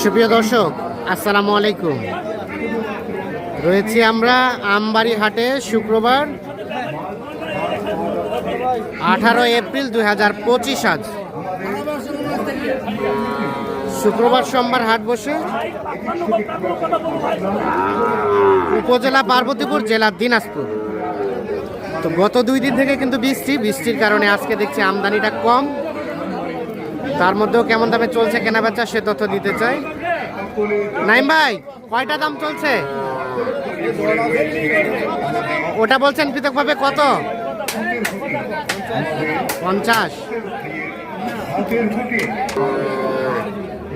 সুপ্রিয় দর্শক, আসসালামু আলাইকুম। রয়েছি আমরা আমবাড়ি হাটে, শুক্রবার 18 এপ্রিল 2025। আজ শুক্রবার সোমবার হাট বসে উপজেলা পার্বতীপুর, জেলা দিনাজপুর। তো গত 2 দিন থেকে কিন্তু বৃষ্টির কারণে আজকে দেখছি আমদানিটা কম। তার মধ্যেও কেমন দামে চলছে কেনাবেচা সে তথ্য দিতে চাই। নাইম ভাই, কয়টা দাম চলছে? ওটা বলছেন পৃথকভাবে কত? 50।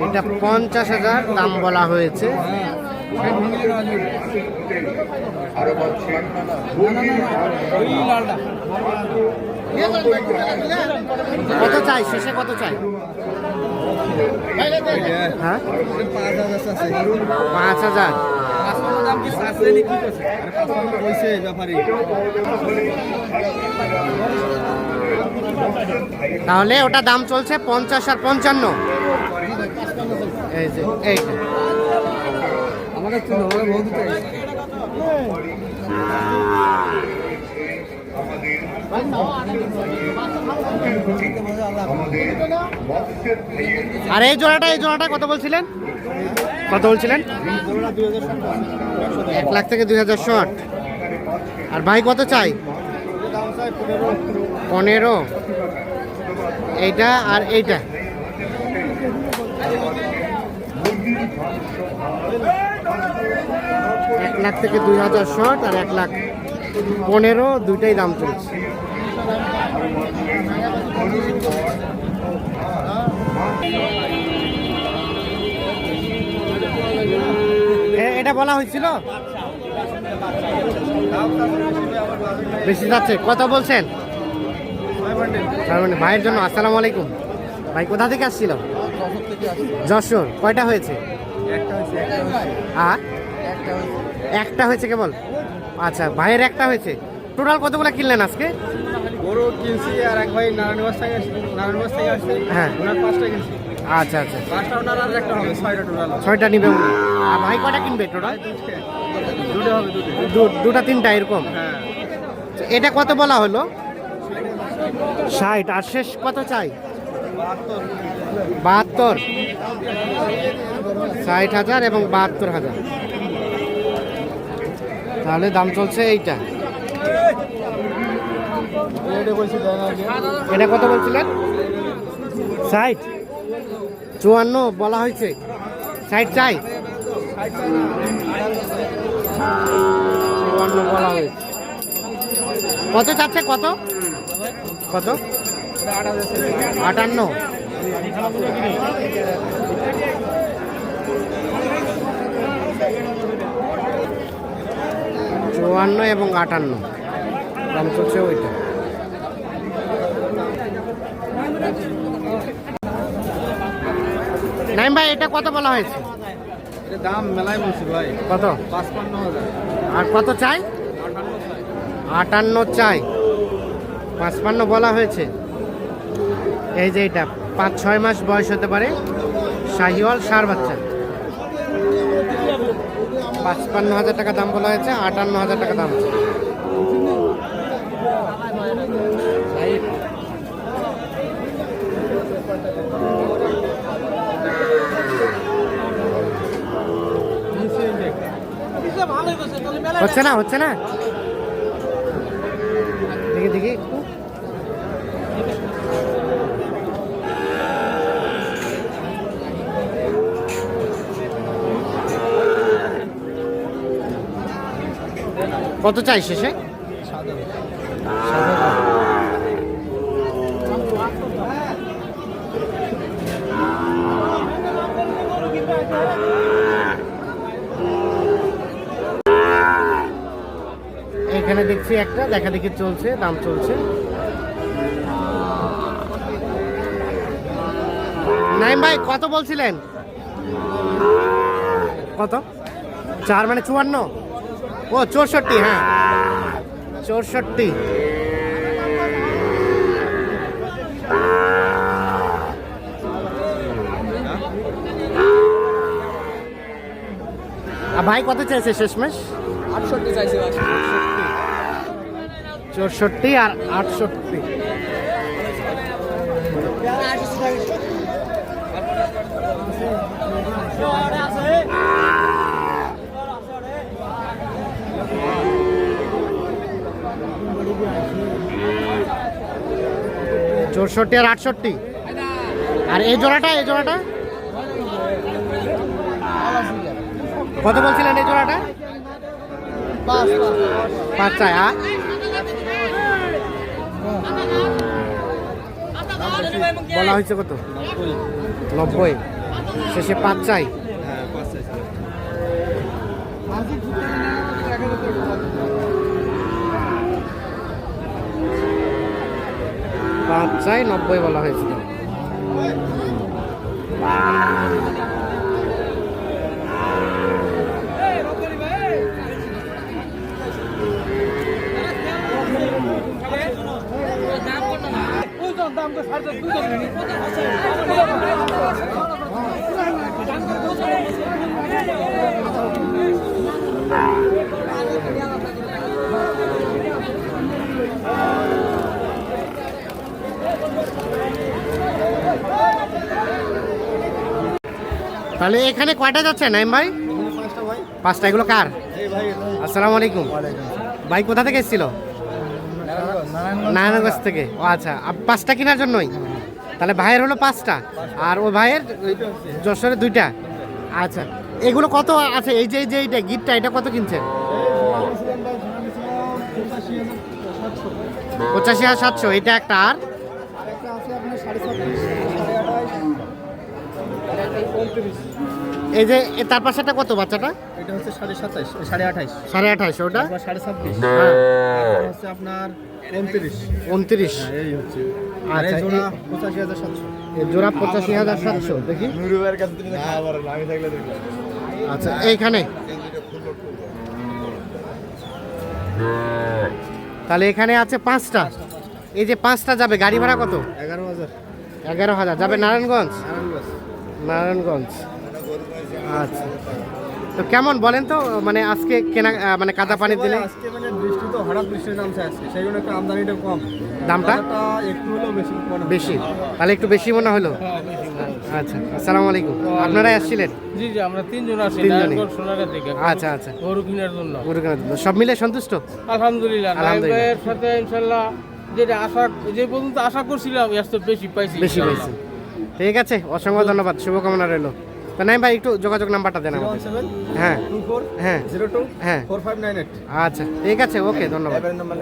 এটা 50,000 দাম বলা হয়েছে। কত চাই শেষে, কত চাই? হ্যাঁ, 5,000। তাহলে ওটা দাম চলছে 50 আর 55। এই যে এইটা আর এই জোড়াটা কত বলছিলেন? কত বলছিলেন? 1 লাখ থেকে 2,000 শর্ট। আর ভাই কত চাই? 15। এইটা আর এইটা 1 লাখ থেকে 2,000 শর্ট আর 1,15,000, দুইটাই দাম চলছে। এটা বলা হয়েছিল বেশি যাচ্ছে। কত বলছেন? ভাইয়ের জন্য। আসসালামু আলাইকুম ভাই, কোথা থেকে আসছিল? যশোর। কয়টা হয়েছে? একটা হয়েছে কেবল? আচ্ছা, ভাইয়ের একটা হয়েছে। টোটাল কতগুলো কিনলেন আজকে? গরু কিনছি আর এক ভাই নারায়ণগঞ্জ থেকে আসছে। হ্যাঁ, ওনার 5টা কিনছি। আচ্ছা আচ্ছা, 5টা ওনার আর একটা হবে, 6টা টোটাল। 6টা নিবে উনি। আর ভাই কয়টা কিনবে টোটাল? 2টা হবে, 2টা 3টা এরকম। হ্যাঁ। এটা কত বলা হলো? 60। আর শেষ কত চাই? 72। 60,000 এবং 72,000। তাহলে দাম চলছে এইটা। এটা কত বলছিলেন? 60। 54 বলা হয়েছে। 60 চাই? 54 বলা হয়েছে। কত চাচ্ছে? কত কত? 58। চুয়ান্ন এবং 58 দাম চলছে ওইটা। নাইম ভাই, এটা কত বলা হয়েছে? এটা দাম মেলায় বলছি ভাই। কত? 55,000। আর কত চাই? 58 চাই। 55 বলা হয়েছে। এই যে এটা 5-6 মাস বয়স হতে পারে, শাহিওয়াল ষাঁড় বাচ্চা। 55,000 টাকা দাম বলা হয়েছে। 58,000 টাকা দাম। হচ্ছে না দেখি কত চাই শেষে? 7,000। এখানে দেখছি একটা দেখা দেখি চলছে, দাম চলছে। নাইম ভাই কত বলছিলেন? কত? 4 মানে 54? ও 64। হ্যাঁ, 64। আর ভাই কত চাইছে শেষমেশ? 68 চাইছে। 64 আর 68। চৌষট্টি আর 68। আর এই জোড়াটা কত বলছিলেন এই জোড়াটা? 5 চাই। আর বলা হয়েছে কত? 90। শেষে 5 চাই। হ্যাঁ 5 চাইছে। 5 চাই, 90 বলা হয়েছিল। তাহলে এখানে কয়টা যাচ্ছে নাইম ভাই? 5টা ভাই। 5টা। এগুলো কার? এই ভাই। আসসালামু আলাইকুম। ভাই কোথা থেকে এসেছিল? নারায়ণগঞ্জ থেকে। ও আচ্ছা, 5টা কেনার জন্যই? তাহলে ভাইয়ের হলো 5টা আর ওই ভাইয়ের যশোরের 2টা। আচ্ছা, এগুলো কত আছে? এই যে এইটা গিফটটা, এটা কত কিনছেন? 85,700। এটা একটা। আর আরেকটা আছে আপনার 26.5, 28, এই যে তার পাশেটা কত বাচ্চাটা? এটা হচ্ছে 27.5, 28.5, 28.5 ওটা। তারপর 26.5, হ্যাঁ, তারপর হচ্ছে আপনার 29। 29। এই হচ্ছে। আর আচ্ছা, এই জোড়া 85,700। এই জোড়া 85,700 দেখি। নুরুবের কাছে তুমি খাওয়া পারো না, আমি থাকলে দেখো। আচ্ছা, এইখানে তাহলে এখানে আছে 5টা। এই যে 5টা যাবে, গাড়ি ভাড়া কত? 11,000। 11,000 যাবে নারায়ণগঞ্জ। নারায়ণগঞ্জ। নারায়ণগঞ্জ। আচ্ছা, তো কেমন বলেন তো, মানে আজকে কেনা মানে কাদা পানি দিলে আজকে মানে বৃষ্টি তো হঠাৎ বৃষ্টির নামছে আজকে, সেই জন্য একটু আমদানিটা কম। দামটা বাজারটা একটু হলেও বেশি মনে হয়। বেশি, তাহলে একটু বেশি মনে হলো। আচ্ছা, আসসালামু আলাইকুম। আপনারাই আসছিলেন? জি জি, আমরা 3 জন আছি তিনজনই? নারায়ণগঞ্জ সোনারা থেকে আচ্ছা আচ্ছা, গরু কেনার জন্য। গরু কেনার জন্য। সব মিলে সন্তুষ্ট? আলহামদুলিল্লাহ, নাইম আলহামদুলিল্লাহ। ভাইয়ের সাথে ইনশাল্লাহ যেটা যে পর্যন্ত আশা করছিলাম এর তো বেশি পাইছি। বেশি হয়েছে। ঠিক আছে, অসংখ্য ধন্যবাদ, শুভকামনা রইল। তো নাই ভাই, একটু যোগাযোগ নাম্বারটা দেন আমাদের। 017 হ্যাঁ 24 হ্যাঁ 02 হ্যাঁ। 4598। আচ্ছা, ঠিক আছে, ওকে, ধন্যবাদ। এবারের নাম্বার